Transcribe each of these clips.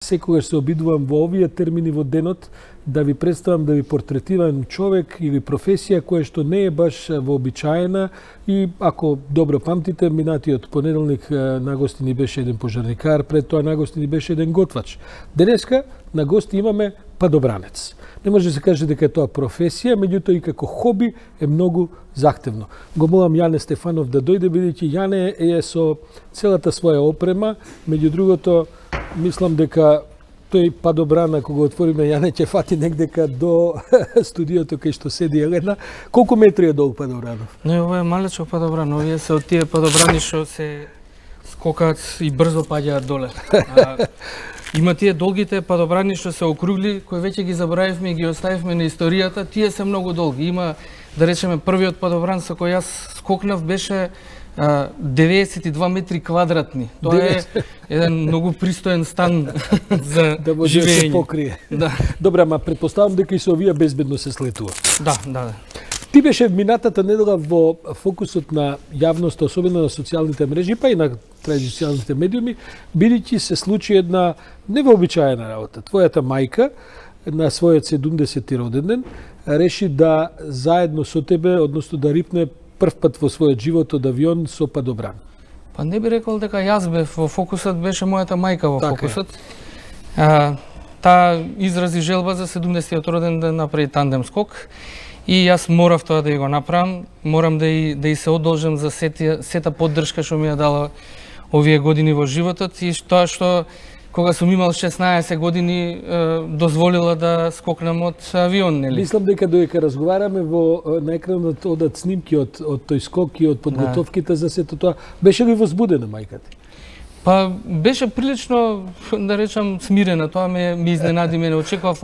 Секогаш се обидувам во овие термини во денот да ви представам, да ви портретирам човек или професија која што не е баш вообичаена и ако добро памтите, минатиот понеделник на гости ни беше еден пожарникар, пред тоа на гости ни беше еден готвач. Денеска на гости имаме падобранец. Не може да се каже дека е тоа професија, меѓутоа и како хоби е многу захтевно. Го молам Јане Стефанов да дојде, бидејќи Јане е со целата своја опрема, меѓу другото мислам дека тој падобрана, кога отвориме, Јане ќе фати негдека до студиото кај што седи Елена. Колку метри е долг падобранов? Не, ова е малечок падобран. Овие се од тие падобрани што се скокаат и брзо паѓаат доле. Има тие долгите падобрани што се округли, кои веќе ги заборавивме и ги оставивме на историјата. Тие се многу долги. Има, да речеме, првиот падобран со кој јас скокнав беше 92 метри квадратни. Тоа е еден многу пристоен стан за да може да се живење. покрие. Да. Добра, ама претпоставам дека и со овие безбедно се слетува. Да. Ти беше минатата недела во фокусот на јавноста, особено на социјалните мрежи, па и на традиционалните медиуми, бидејќи се случи една невообичаена работа. Твојата мајка на својот 70-ти роден ден реши да заедно со тебе, односно да рипне прв пат во својот живот од авион со падобран. Па не би рекол дека јас бев во фокусот, беше мојата мајка во Така фокусот. Таа изрази желба за 70-тиот роден ден да направи тандем скок и јас морав тоа да ја го направам. Морам да и се одолжам за сета поддршка што ми ја дала овие години во животот и тоа што кога сум имал 16 години дозволила да скокнам од авион, нели? Мислам дека додека разговараме на екранот одат снимки од тој скок и од подготовките за сето тоа, беше ли возбудена мајка ти? Па беше прилично, да речам, смирена. Тоа ме изненади, ме не очекував.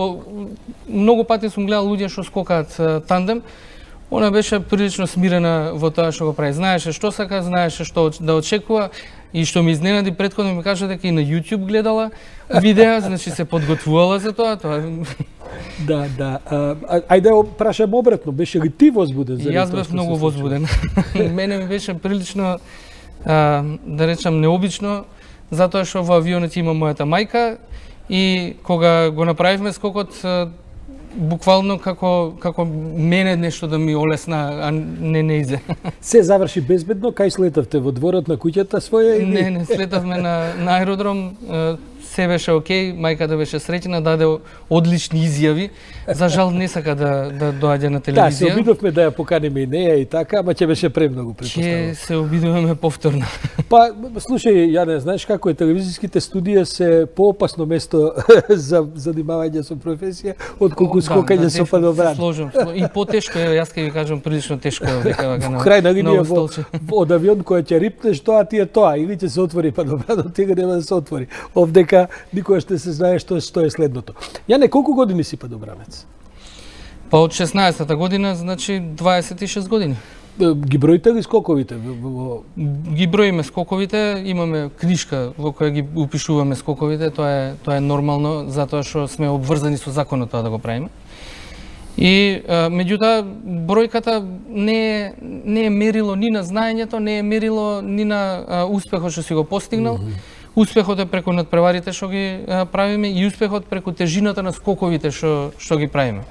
Многу пати сум гледал луѓе што скокаат тандем. Она беше прилично смирена во тоа што го прави. Знаеше што сака, знаеше што да очекува. И што ми изненади, претходно ми кажа дека и на YouTube гледала видеа, значи се подготвувала за тоа. Да. Ајде прашам обратно, беше ли ти возбуден? Јас бев многу возбуден. Мене ми беше прилично, да речам, необично, затоа што во авионот има мојата мајка и кога го направивме скокот, буквално како мене нешто да ми олесна, а не изе. Се заврши безбедно, кај слетавте во дворот на куќата своја или? Не, слетавме на аеродром, се беше окей, мајката беше среќна, даде одлични изјави. За жал не сака да доаѓа на телевизија. Да, се обидовме да ја поканеме и неја и така, ама ќе беше премногу, претпоставувам. Ќе се обидуваме повторно. Па, слушај, Јане, знаеш како е, телевизиските студија се поопасно место за занимавање со професија, отколку скокање со падобран. Сложам. И потешко е, јас ќе ви кажам, прилично тешко е дека на крајна линија од авион која ќе рипнеш, тоа ти е тоа, или ќе се отвори падобранот, или нема да се отвори. Овдека никоја ще се знае што е следното. Јане, колку години си падобранец? Па од 16-та година, значи 26 години. Ги броите ли скоковите? Ги броиме скоковите, имаме книжка во која ги упишуваме скоковите, тоа е нормално, затоа што сме обврзани со законот тоа да го правиме. И меѓутоа бројката не е мерило ни на знаењето, не е мерило ни на успехот што си го постигнал. Успехот е преку надпреварите што ги правиме и успехот преку тежината на скоковите што ги правиме.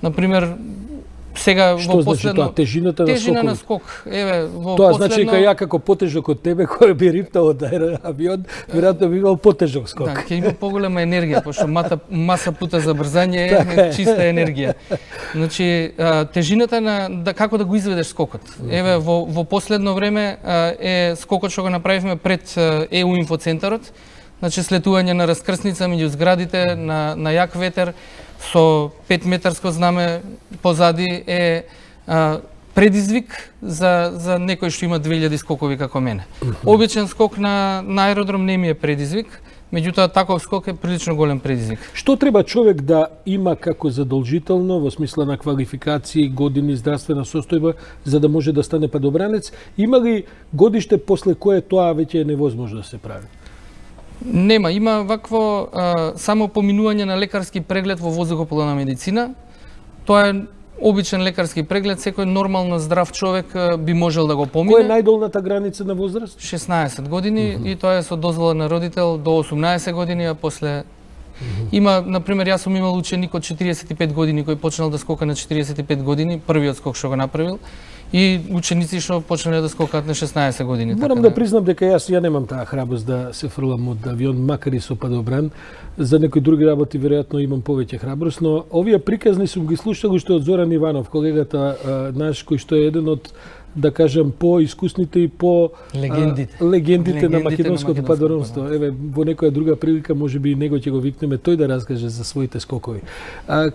Например, сега во последно тежината на скок. Еве во тоа значи дека ја како потежок од тебе кој би риптал од авион, веројатно би имал потежок скок. Да, ќе има поголема енергија, пошто маса пута за брзање е чиста енергија. Значи тежината на како да го изведеш скокот. Еве во последно време е скокот што го направивме пред ЕУ инфоцентарот. Значи слетување на раскрсница меѓу зградите на јак ветер со 5-метарско знаме позади е предизвик за некој што има 2000 скокови како мене. Обичен скок на аеродром не ми е предизвик, меѓутоа таков скок е прилично голем предизвик. Што треба човек да има како задолжително во смисла на квалификации, години, здравствена состојба за да може да стане падобранец? Има ли годиште после кое тоа веќе е невозможно да се прави? Нема, има вакво само поминување на лекарски преглед во воздухопловна медицина. Тоа е обичен лекарски преглед, секој нормално здрав човек би можел да го помине. Која е најдолната граница на возраст? 16 години и тоа е со дозвола на родител до 18 години, а после Има, на пример, јас сум имал ученик од 45 години кој почнал да скока на 45 години, првиот скок што го направил, и ученици што почнале да скокаат на 16 години. Морам да признам дека ја немам таа храброст да се фрлам од авион, макар и со падобран. За некои други работи веројатно имам повеќе храброст, но овие приказни сум ги слушал уште од Зоран Иванов, колегата наш, кој што е еден од, да кажам, по-искусните и легендите на македонското падобранство. Еве, во некоја друга прилика можеби и него ќе го викнеме тој да раскаже за своите скокови.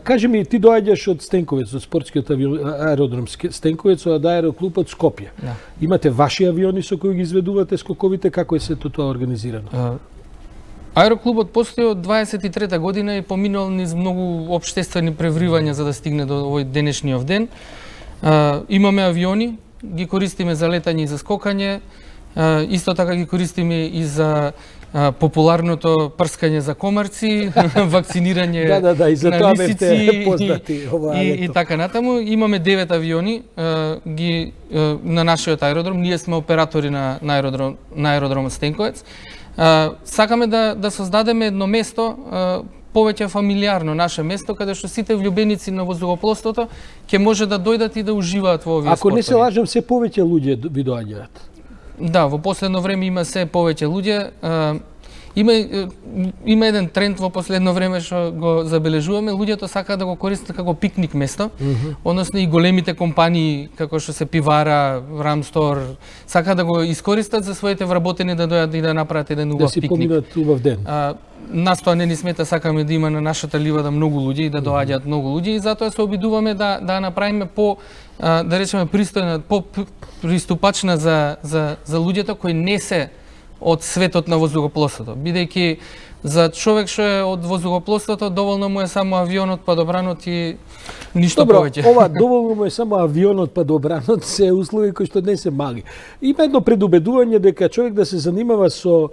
Кажи ми, ти доаѓаш од Стенковец, од спортскиот аеродром Стенковец, од аероклубот Скопје. Да. Имате ваши авиони со кои ги изведувате скоковите, како е сето тоа организирано? Аероклубот постои од 23-та година и поминал низ многу општествени превривања за да стигне до овој денешниот ден. Имаме авиони, ги користиме за летање и за скокање, исто така ги користиме и за популарното прскање за комарци, вакцинирање на лисици и така натаму. Имаме 9 авиони на нашиот аеродром, ние сме оператори на аеродромот Стенковец. Сакаме да создадеме едно место, повеќе фамилиарно наше место, каде што сите влюбеници на воздухопловството ќе може да дојдат и да уживаат во овие спортови. Ако не се лажам, се повеќе луѓе ви доаѓаат. Да, во последно време има се повеќе луѓе. Има еден тренд во последно време што го забележуваме, луѓето сакаат да го користат како пикник место, односно и големите компании како што се Пивара, Рамстор, сакаат да го искористат за своите вработени да дојдат и да направат еден убав пикник. Да си поминат убав ден. Нас тоа не ни смета, сакаме да има на нашата ливада многу луѓе и да доаѓаат многу луѓе и затоа се обидуваме да направиме да речеме пристојна, приступачна за луѓето кои не се од светот на воздухопловството, бидејќи за човек што е од воздухопловството доволно му е само авионот, падобранот и ништо повеќе. Добро, ова доволно му е само авионот, падобранот се услови кои што не се мали. Има едно предубедување дека човек да се занимава со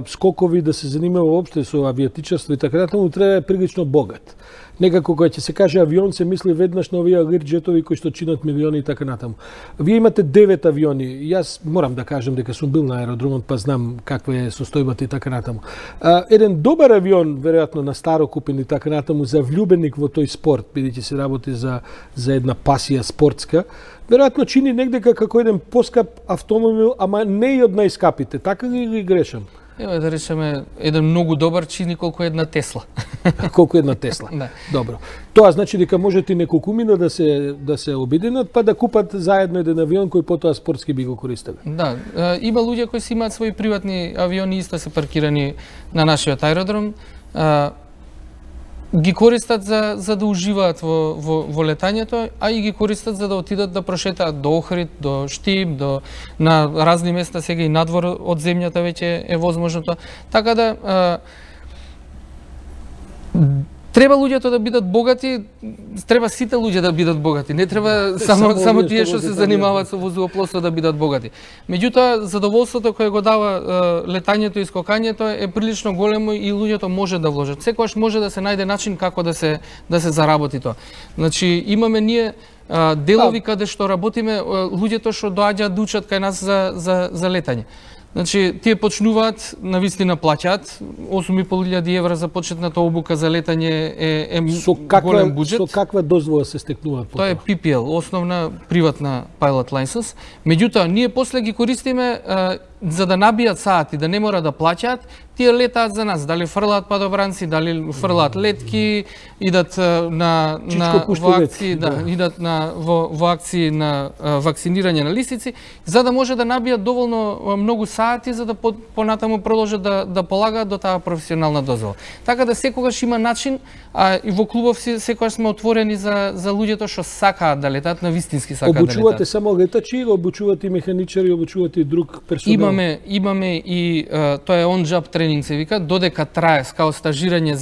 скокови, да се занимава воопште со авиатичарство и така натаму, треба да е прилично богат. Некако кога ќе се каже авион, се мисли веднаш на овие лирџетови кои што чинат милиони и така натаму. Вие имате 9 авиони. Јас морам да кажам дека сум бил на аеродромот, па знам каква е состојбата и така натаму. Еден добар авион, веројатно на старо купен и така натаму, за влюбеник во тој спорт, бидејќи се работи за една пасија спортска, веројатно чини негде како еден поскап автомобил, ама не и од најскапите. Така ли грешам? Еве да речеме, еден многу добар чини колку една Тесла. Колку една Тесла. Да. Добро. Тоа значи дека можете и неколкумина да се обединат, па да купат заедно еден авион кој потоа спортски би го користеле. Да, има луѓе кои си имаат своји приватни авиони, исто се паркирани на нашиот аеродром. Ги користат за да уживаат во летањето, а и ги користат за да отидат да прошетаат до Охрид, до Штип, на разни места, сега и надвор од земјата веќе е возможно тоа. Така да треба луѓето да бидат богати, треба сите луѓе да бидат богати. Не треба само тие што се занимаваат со воздухопловство да бидат богати. Меѓутоа, задоволството кое го дава летањето и скокањето е прилично големо и луѓето може да вложат. Секогаш може да се најде начин како да се заработи тоа. Значи, имаме ние делови каде што работиме, луѓето што доаѓаат да учат кај нас за летање. Значи, тие почнуваат, навистина плаќаат, 8.500 евра за почетната обука за летање е голем буџет. Со каква дозвола се стекнуваат? Тоа е PPL, основна приватна pilot license. Меѓутоа, ние после ги користиме за да набијат сати, да не мора да плаќаат, тие летаат за нас, дали фрлаат падобранци, дали фрлаат летки, идат во акции, идат во акции на вакцинирање на лисици, за да може да набијат доволно многу сати за да понатаму продолжат да полагаат до таа професионална дозвола. Така да секогаш има начин, и во клубов секогаш сме отворени за луѓето што сакаат да летаат, на вистински сакаат да летаат. Обучувате само летачи или обучувате и механичари, обучувате и друг персонал? Имаме и тоа е on-job тренинг се вика, додека трае као стажирање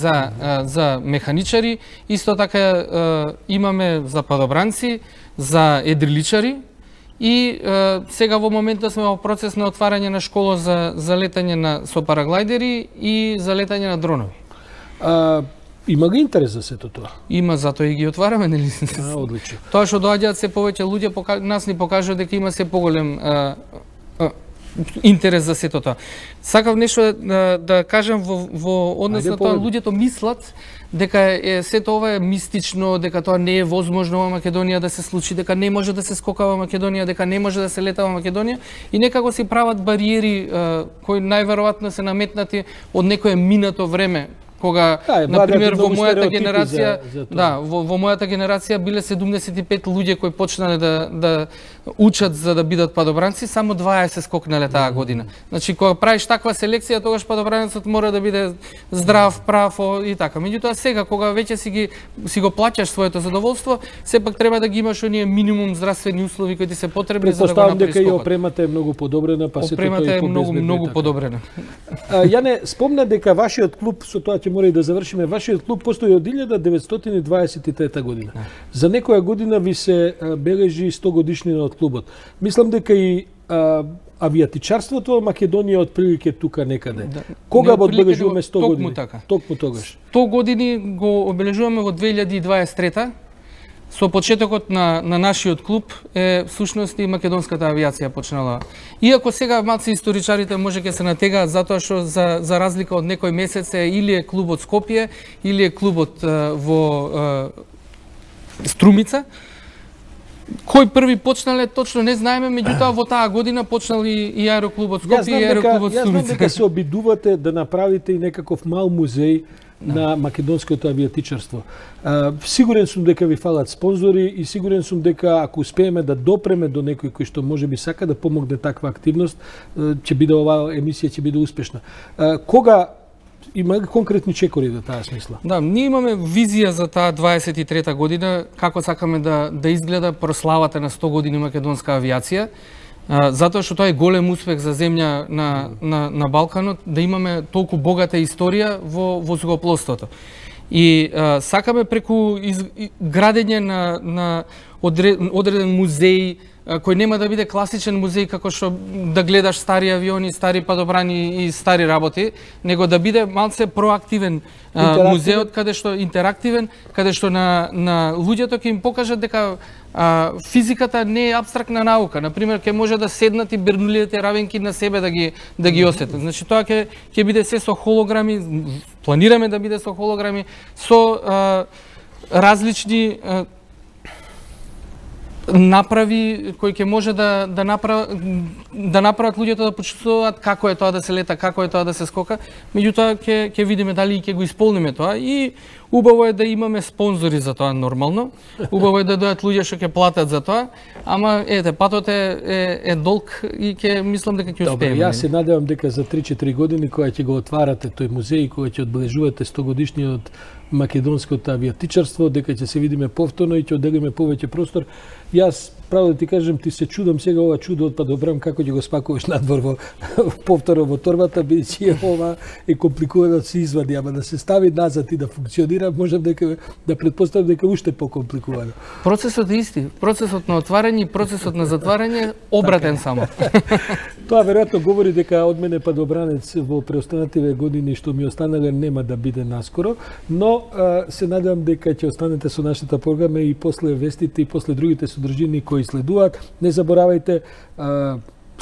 за механичари, исто така имаме за падобранци, за едриличари и сега во моментот сме во процес на отварање на школа за летање со параглайдери и за летање на дронови. Има ли интерес за сето тоа? Има, затоа и ги отвараме, нели? Одлично. Тоа што доаѓаат се повеќе луѓе нас ни покажува дека има се поголем интерес за сето тоа. Сакав нешто да кажам во однос на тоа, луѓето мислат дека сето ова е мистично, дека тоа не е возможно во Македонија да се случи, дека не може да се скока во Македонија, дека не може да се лета во Македонија и некако си прават бариери кои најверојатно се наметнати од некое минато време, кога на пример во мојата генерација, во мојата генерација биле 75 луѓе кои почнале да учат за да бидат падобранци, само 20 скокнале таа година. Значи кога правиш таква селекција, тогаш падобранецот мора да биде здрав, прав и така. Меѓутоа сега кога веќе си го плаќаш своето задоволство, сепак треба да ги имаш оние минимум здравствени услови кои ти се потребни за да го направиш скокот. Дека и опремата е многу подобрена, па сето тоа е многу подобрена. Јане, спомна дека вашиот клуб, со тоа ќе мора и да завршиме, вашиот клуб постои од 1923 година. За некоја година ви се бележи 100 годишнина од клубот. Мислам дека и авиатичарството во Македонија отприлike тука некаде. Кога го одбележуваме 100 години? Токму тогаш. 100 години го обележуваме во 2023 со почетокот на нашиот клуб е всушност и македонската авиација почнала. Иако сега малци историчарите може ќе се натегаат затоа што за разлика од некој месец е или е клубот Скопје или е клубот во Струмица. Кој први почнале точно не знаеме, меѓутоа во таа година почнал и аероклубот Скопје и аероклубот Струмица. Јас знам дека се обидувате да направите и некаков мал музеј на македонското авиатичарство. Сигурен сум дека ви фалат спонзори и сигурен сум дека ако успееме да допреме до некој кој што можеби сака да помогне таква активност, ќе биде оваа емисија ќе биде успешна. Кога има конкретни чекори во таа смисла? Да, ние имаме визија за таа 23-та година, како сакаме да изгледа прославата на 100 години македонска авиација. Затоа што тоа е голем успех за земја на Балканот, да имаме толку богата историја во зrakoplovството. И сакаме преку градење на одреден музеј, кој нема да биде класичен музеј како што да гледаш стари авиони, стари падобрани и стари работи, него да биде малце проактивен музеот, каде што интерактивен, каде што на луѓето ќе им покажат дека физиката не е апстрактна наука. Например, ќе може да седнат и бернулите равенки на себе да ги осетат. Значи тоа ќе биде се со холограми, планираме да биде со холограми, со различни направи кои ќе може да направат луѓето да почувствуваат како е тоа да се лета, како е тоа да се скока. Меѓутоа ќе видиме дали ќе го исполниме тоа и убаво е да имаме спонзори за тоа нормално. Убаво е да дојдат луѓе што ќе платат за тоа, ама патот е долг и ќе мислам дека ќе успееме. Добре, јас се надевам дека за 3-4 години кога ќе го отварате тој музеј, кога ќе одбележувате 100 годишниот македонското авиатичарство, дека ќе се видиме повторно и ќе отделиме повеќе простор. Јас право да ти кажам, ти се чудам сега ова чудо од Падобран како ќе го спакуваш надвор повторно во торбата, бидејќи ова е компликувано да се извади, ама да се стави назад и да функционира, можам да предпоставам дека уште покомпликувано. Процесот е исти. Процесот на отварање и процесот на затварање обратен само. Тоа веројатно говори дека од мене падобранец во преостанативе години што ми останале нема да биде наскоро, но се надевам дека ќе останете со нашата програма и после вестите и после другите содржини кои следуваат. Не заборавајте,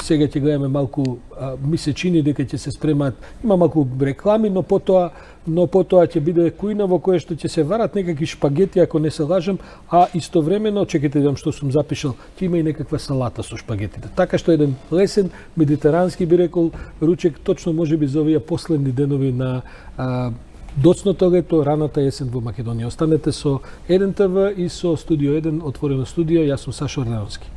сега ќе гледаме малку месечини дека ќе се спремаат, има малку реклами, но потоа ќе биде кујна во која што ќе се варат некакви шпагети, ако не се лажам, а истовремено, чекайте да видам што сум запишал, ќе има и некаква салата со шпагетите. Така што еден лесен медитерански би рекол ручек, точно можеби за овие последни денови на доцното лето, раната есен во Македонија. Останете со 1 ТВ и со Студио 1, отворено студио. Јас сум Сашо Орленовски.